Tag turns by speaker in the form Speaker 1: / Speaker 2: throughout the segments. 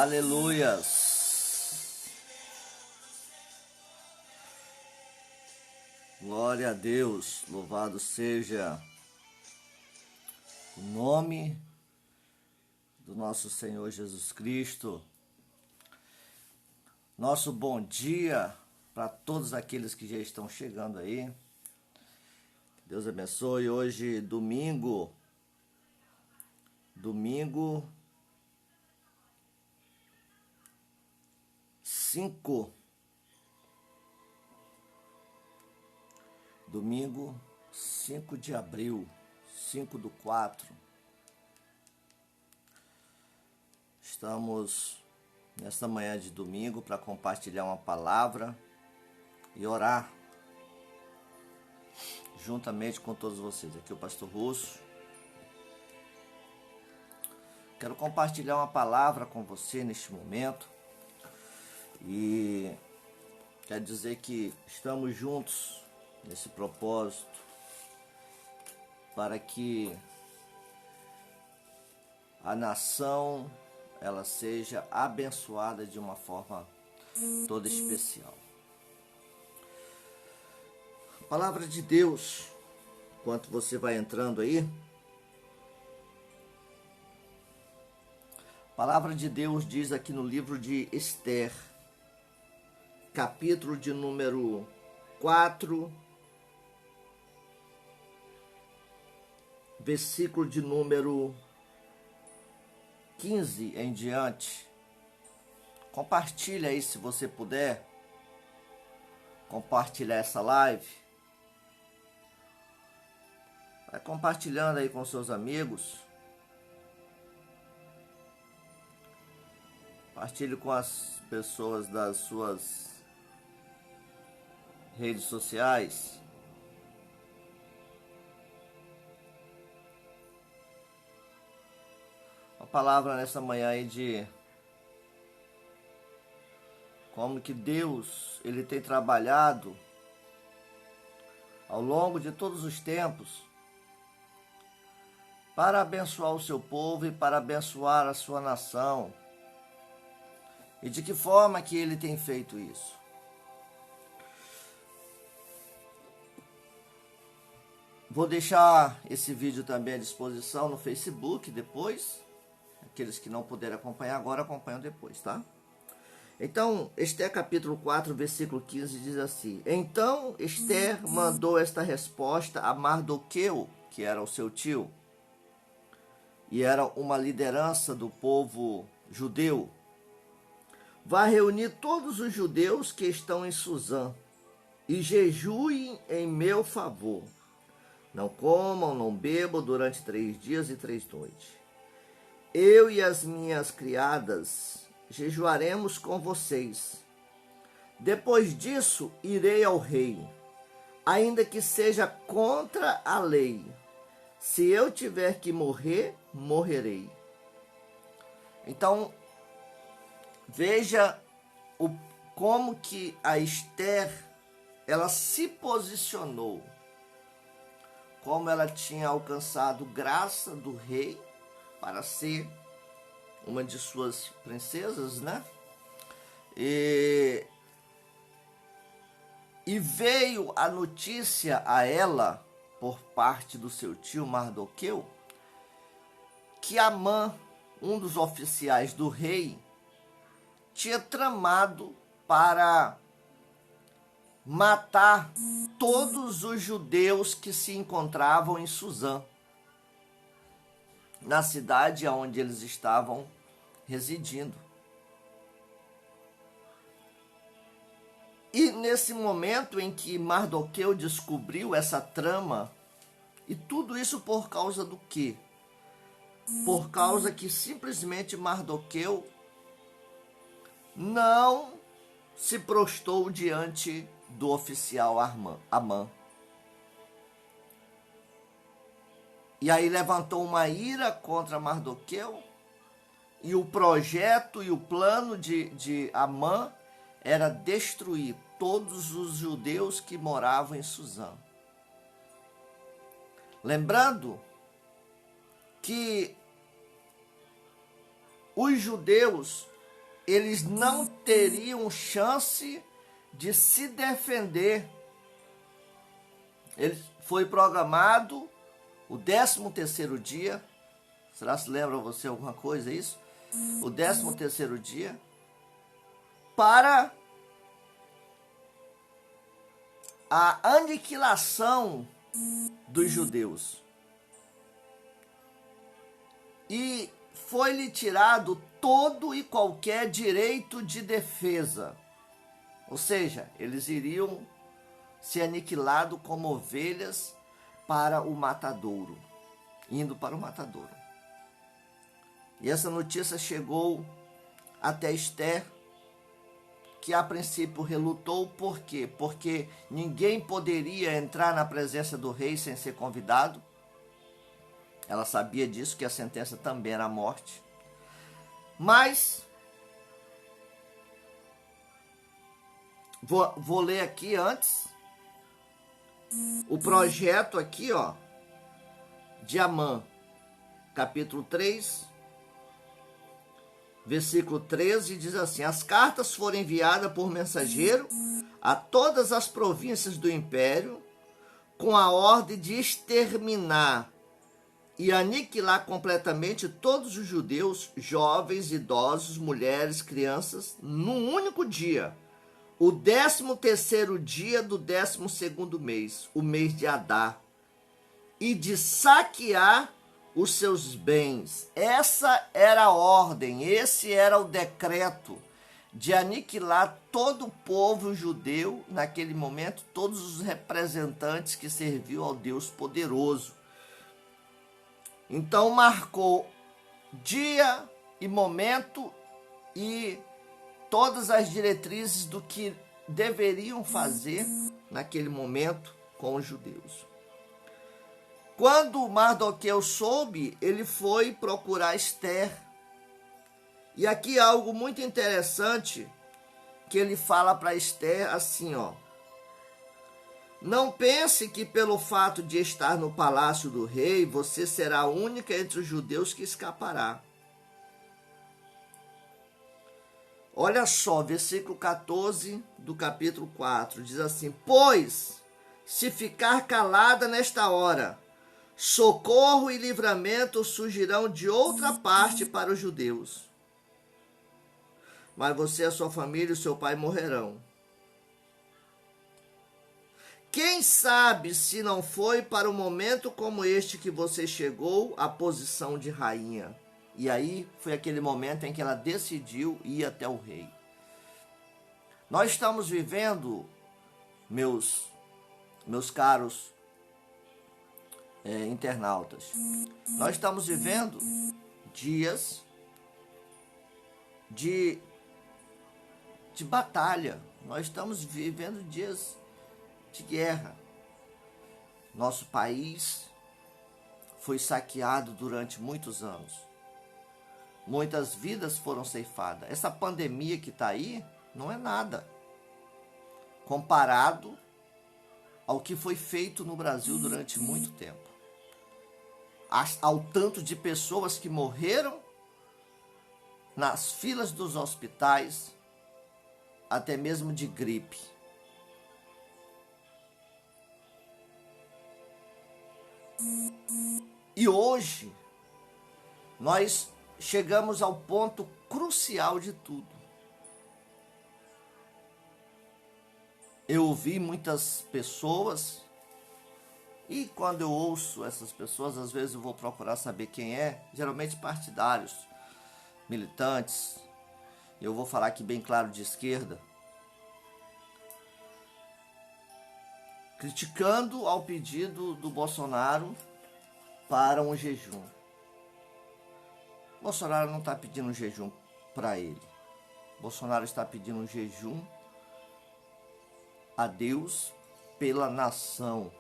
Speaker 1: Aleluias. Glória a Deus. Louvado seja o nome do nosso Senhor Jesus Cristo. Nosso bom dia para todos aqueles que já estão chegando aí. Deus abençoe. Hoje, domingo 5 de abril, 5/4. Estamos nesta manhã de domingo para compartilhar uma palavra e orar juntamente com todos vocês. Aqui é o pastor Russo. Quero compartilhar uma palavra com você neste momento e quero dizer que estamos juntos nesse propósito para que a nação ela seja abençoada de uma forma toda especial. Palavra de Deus, enquanto você vai entrando aí, a palavra de Deus diz aqui no livro de Esther, capítulo de número 4, versículo de número 15 em diante. Compartilha aí se você puder compartilhar essa live. Vai compartilhando aí com seus amigos. Partilhe com as pessoas das suas redes sociais. Uma palavra nessa manhã aí de como que Deus, ele tem trabalhado ao longo de todos os tempos para abençoar o seu povo e para abençoar a sua nação. E de que forma que ele tem feito isso? Vou deixar esse vídeo também à disposição no Facebook depois. Aqueles que não puderem acompanhar agora, acompanham depois, tá? Então, Esther capítulo 4, versículo 15 diz assim: Então Esther mandou esta resposta a Mardoqueu, que era o seu tio, e era uma liderança do povo judeu. Vá reunir todos os judeus que estão em Suzã e jejuem em meu favor. Não comam, não bebam durante 3 dias e 3 noites. Eu e as minhas criadas jejuaremos com vocês. Depois disso, irei ao rei, ainda que seja contra a lei. Se eu tiver que morrer, morrerei. Então, veja como que a Esther, ela se posicionou, como ela tinha alcançado graça do rei para ser uma de suas princesas, né? E veio a notícia a ela, por parte do seu tio Mardoqueu, que Amã, um dos oficiais do rei, tinha tramado para matar todos os judeus que se encontravam em Suzã, na cidade onde eles estavam residindo. E nesse momento em que Mardoqueu descobriu essa trama, e tudo isso por causa do quê? Por causa que simplesmente Mardoqueu não se prostrou diante do oficial Amã. E aí levantou uma ira contra Mardoqueu, e o projeto e o plano de Amã era destruir todos os judeus que moravam em Suzã. Lembrando que os judeus, eles não teriam chance de se defender. Ele foi programado o 13º dia. Será que lembra você alguma coisa isso? O 13º dia para a aniquilação dos judeus. E foi-lhe tirado todo e qualquer direito de defesa. Ou seja, eles iriam ser aniquilados como ovelhas para o matadouro, indo para o matadouro. E essa notícia chegou até Esther, que a princípio relutou. Por quê? Porque ninguém poderia entrar na presença do rei sem ser convidado. Ela sabia disso, que a sentença também era a morte. Mas, vou ler aqui antes o projeto aqui, ó, de Amã, capítulo 3, versículo 13, diz assim: as cartas foram enviadas por mensageiro a todas as províncias do império, com a ordem de exterminar e aniquilar completamente todos os judeus, jovens, idosos, mulheres, crianças, num único dia, o 13º dia do 12º mês, o mês de Adar, e de saquear os seus bens. Essa era a ordem, esse era o decreto de aniquilar todo o povo judeu, naquele momento, todos os representantes que serviam ao Deus poderoso. Então marcou dia e momento e todas as diretrizes do que deveriam fazer naquele momento com os judeus. Quando Mardoqueu soube, ele foi procurar Ester. E aqui há algo muito interessante que ele fala para Ester assim, ó: não pense que pelo fato de estar no palácio do rei, você será a única entre os judeus que escapará. Olha só, versículo 14 do capítulo 4, diz assim: pois, se ficar calada nesta hora, socorro e livramento surgirão de outra parte para os judeus. Mas você, a sua família e o seu pai morrerão. Quem sabe se não foi para um momento como este que você chegou à posição de rainha. E aí foi aquele momento em que ela decidiu ir até o rei. Nós estamos vivendo, meus caros internautas, nós estamos vivendo dias de batalha. Nós estamos vivendo dias de guerra. Nosso país foi saqueado durante muitos anos. Muitas vidas foram ceifadas. Essa pandemia que está aí não é nada comparado ao que foi feito no Brasil durante muito tempo. Ao tanto de pessoas que morreram nas filas dos hospitais, até mesmo de gripe. E hoje, nós chegamos ao ponto crucial de tudo. Eu ouvi muitas pessoas, e quando eu ouço essas pessoas, às vezes eu vou procurar saber quem é, geralmente partidários, militantes, eu vou falar aqui bem claro, de esquerda, criticando ao pedido do Bolsonaro para um jejum. Bolsonaro não está pedindo um jejum para ele. Bolsonaro está pedindo um jejum a Deus pela nação.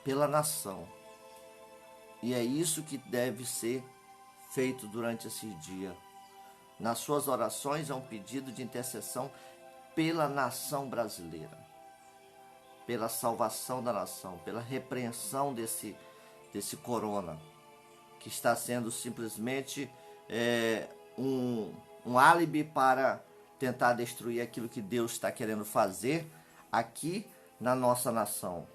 Speaker 1: Pela nação. E é isso que deve ser feito durante esse dia. Nas suas orações é um pedido de intercessão pela nação brasileira, pela salvação da nação, pela repreensão desse corona, que está sendo simplesmente um álibi para tentar destruir aquilo que Deus está querendo fazer aqui na nossa nação.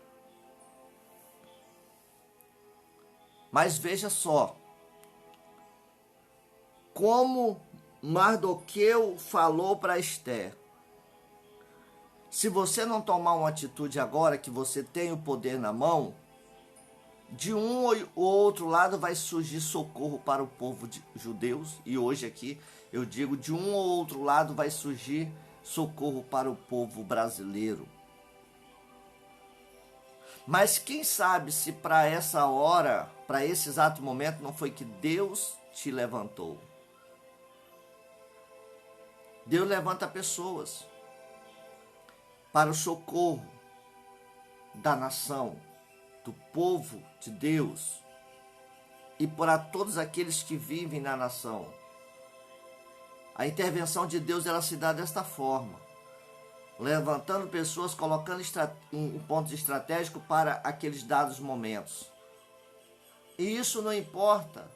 Speaker 1: Mas veja só, como Mardoqueu falou para Ester: se você não tomar uma atitude agora, que você tem o poder na mão, de um ou outro lado vai surgir socorro para o povo de judeus. E hoje aqui eu digo, de um ou outro lado vai surgir socorro para o povo brasileiro. Mas quem sabe se para essa hora, para esse exato momento, não foi que Deus te levantou. Deus levanta pessoas para o socorro da nação, do povo de Deus e para todos aqueles que vivem na nação. A intervenção de Deus, ela se dá desta forma, levantando pessoas, colocando em pontos estratégicos para aqueles dados momentos. E isso não importa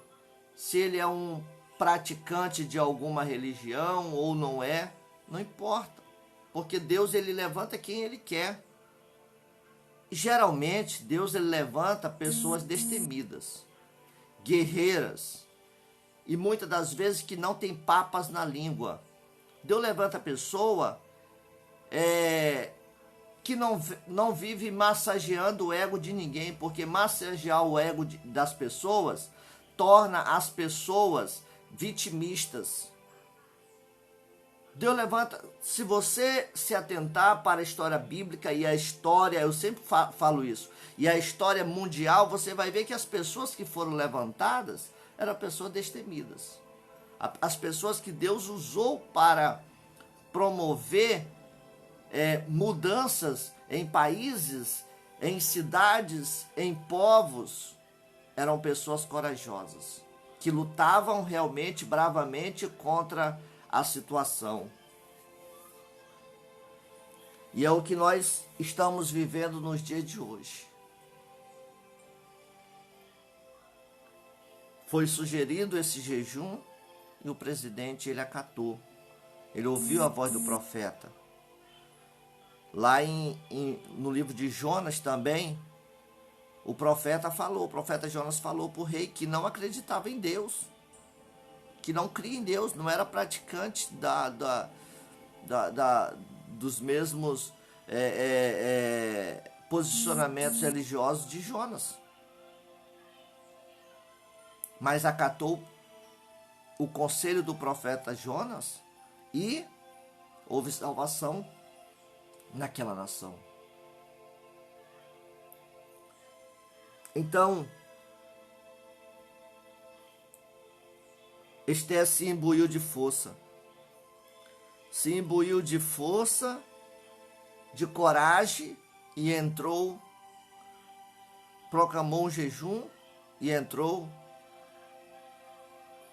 Speaker 1: se ele é um praticante de alguma religião ou não é, não importa. Porque Deus, ele levanta quem ele quer. E geralmente, Deus, ele levanta pessoas destemidas, guerreiras, e muitas das vezes que não tem papas na língua. Deus levanta a pessoa que não vive massageando o ego de ninguém, porque massagear o ego das pessoas torna as pessoas vitimistas. Deus levanta, se você se atentar para a história bíblica e a história, eu sempre falo isso, e a história mundial, você vai ver que as pessoas que foram levantadas eram pessoas destemidas. as pessoas que Deus usou para promover mudanças em países, em cidades, em povos, eram pessoas corajosas, que lutavam realmente, bravamente contra a situação. E é o que nós estamos vivendo nos dias de hoje. Foi sugerido esse jejum e o presidente, ele acatou. Ele ouviu a voz do profeta. Lá no livro de Jonas também, o profeta Jonas falou para o rei que não acreditava em Deus, que não cria em Deus, não era praticante dos mesmos posicionamentos religiosos de Jonas. Mas acatou o conselho do profeta Jonas e houve salvação naquela nação. Então, Esther se imbuiu de força. Se imbuiu de força, de coragem e entrou, proclamou um jejum e entrou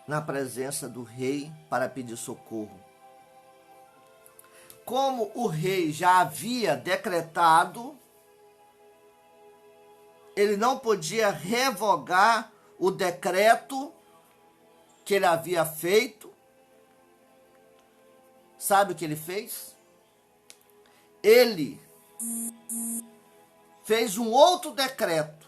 Speaker 1: na presença do rei para pedir socorro. Como o rei já havia decretado, ele não podia revogar o decreto que ele havia feito. Sabe o que ele fez? Ele fez um outro decreto.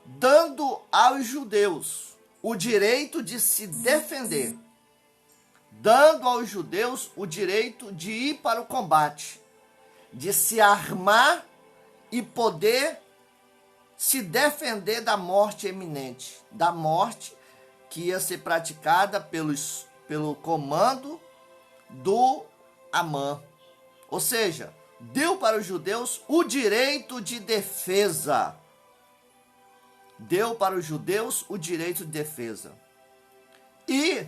Speaker 1: Dando aos judeus o direito de se defender, dando aos judeus o direito de ir para o combate, de se armar e poder se defender da morte iminente, da morte que ia ser praticada pelo comando do Amã. Ou seja, deu para os judeus o direito de defesa. Deu para os judeus o direito de defesa. E,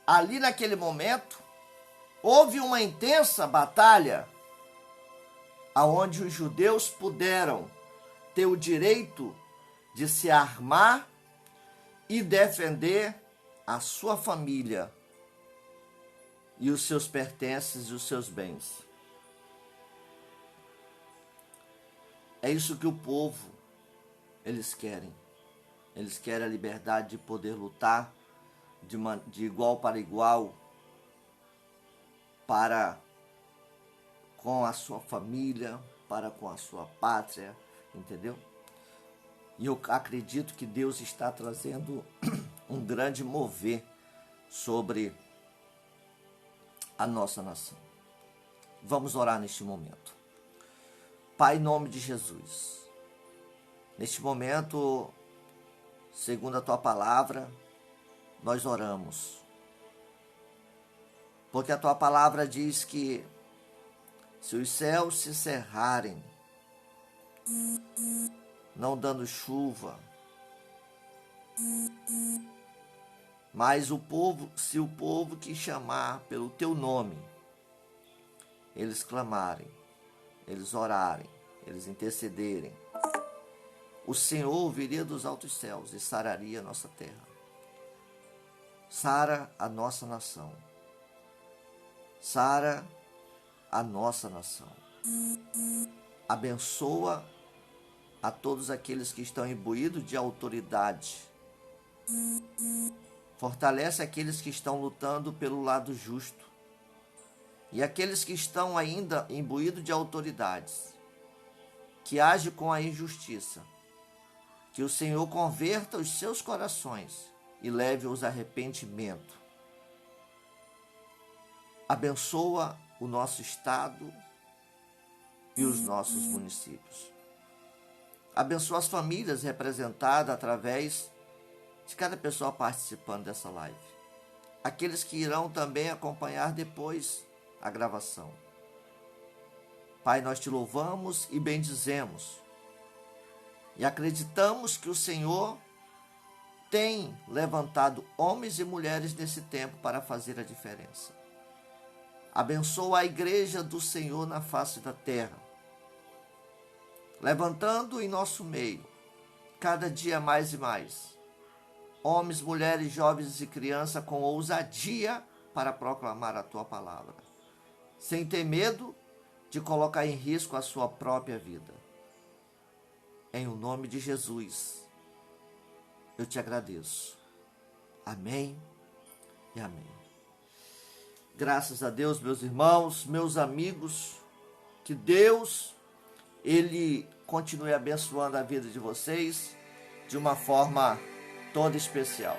Speaker 1: ali naquele momento, houve uma intensa batalha onde os judeus puderam ter o direito de se armar e defender a sua família e os seus pertences e os seus bens. É isso que o povo eles querem. Eles querem a liberdade de poder lutar de igual para igual para com a sua família, para com a sua pátria, entendeu? E eu acredito que Deus está trazendo um grande mover sobre a nossa nação. Vamos orar neste momento. Pai, em nome de Jesus, neste momento, segundo a Tua palavra, nós oramos. Porque a Tua palavra diz que se os céus se cerrarem, não dando chuva, mas se o povo que chamar pelo Teu nome, eles clamarem, eles orarem, eles intercederem, o Senhor ouviria dos altos céus e sararia a nossa terra. Sara a nossa nação. Sara a nossa nação. Abençoa a todos aqueles que estão imbuídos de autoridade. Fortalece aqueles que estão lutando pelo lado justo. E aqueles que estão ainda imbuídos de autoridades, que agem com a injustiça. Que o Senhor converta os seus corações e leve-os a arrependimento. Abençoa o nosso estado e os nossos municípios. Abençoa as famílias representadas através de cada pessoa participando dessa live. Aqueles que irão também acompanhar depois a gravação. Pai, nós te louvamos e bendizemos. E acreditamos que o Senhor tem levantado homens e mulheres nesse tempo para fazer a diferença. Abençoa a igreja do Senhor na face da terra, levantando em nosso meio, cada dia mais e mais, homens, mulheres, jovens e crianças com ousadia para proclamar a tua palavra, sem ter medo de colocar em risco a sua própria vida. Em o nome de Jesus, eu te agradeço. Amém e amém. Graças a Deus, meus irmãos, meus amigos, que Deus, Ele continue abençoando a vida de vocês de uma forma toda especial.